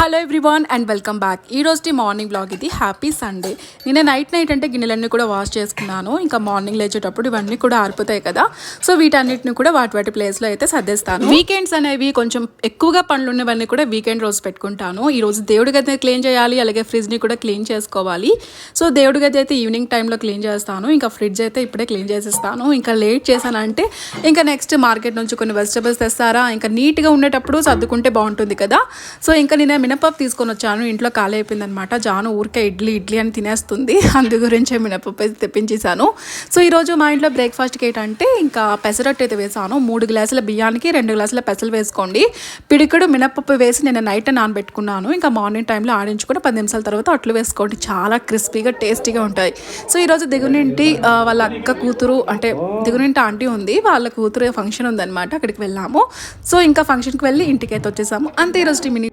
Hello everyone and welcome back. ఈ రోజు morning blog ఇది. Happy Sunday. నేను నైట్ అంటే గిన్నెలన్నీ కూడా వాష్ చేసుకున్నాను. ఇంకా మార్నింగ్ లేచేటప్పుడు ఇవన్నీ కూడా ఆరిపోతాయి కదా, సో వీటన్నిటిని కూడా వాటి ప్లేస్లో అయితే సర్దేస్తాను. వీకెండ్స్ అనేవి కొంచెం ఎక్కువగా పనులు ఉన్నవన్నీ కూడా వీకెండ్ రోజు పెట్టుకుంటాను. ఈ రోజు దేవుడి గది క్లీన్ చేయాలి, అలాగే ఫ్రిడ్జ్ని కూడా క్లీన్ చేసుకోవాలి. సో దేవుడి గది అయితే ఈవినింగ్ టైంలో క్లీన్ చేస్తాను. ఇంకా ఫ్రిడ్జ్ అయితే ఇప్పుడే క్లీన్ చేసేస్తాను. ఇంకా లేట్ చేశానంటే ఇంకా నెక్స్ట్ మార్కెట్ నుంచి కొన్ని వెజిటబుల్స్ తెస్తారా, ఇంకా నీట్గా ఉండేటప్పుడు సర్దుకుంటే బాగుంటుంది కదా. సో ఇంకా నేను మినపప్పు తీసుకొని వచ్చాను. ఇంట్లో ఖాళీ అయిపోయిందనమాట. జాను ఊరికే ఇడ్లీ అని తినేస్తుంది, అందు గురించే మినపప్పు అయితే తెప్పించేసాను. సో ఈరోజు మా ఇంట్లో బ్రేక్ఫాస్ట్కి ఏంటంటే ఇంకా పెసరట్టు అయితే వేసాను. 3 గ్లాసుల బియ్యానికి 2 గ్లాసుల పెసలు వేసుకోండి. పిడికడు మినపప్పు వేసి నేను నైట్ నానబెట్టుకున్నాను. ఇంకా మార్నింగ్ టైంలో ఆడించుకొని 10 నిమిషాల తర్వాత అట్లు వేసుకోండి. చాలా క్రిస్పీగా టేస్టీగా ఉంటాయి. సో ఈరోజు దిగునింటి వాళ్ళ అక్క కూతురు, అంటే దిగునింటి ఆంటీ ఉంది, వాళ్ళ కూతురు ఫంక్షన్ ఉందన్నమాట. అక్కడికి వెళ్ళాము. సో ఇంకా ఫంక్షన్కి వెళ్ళి ఇంటికి అయితే వచ్చేసాము. అంతే ఈరోజు మినీ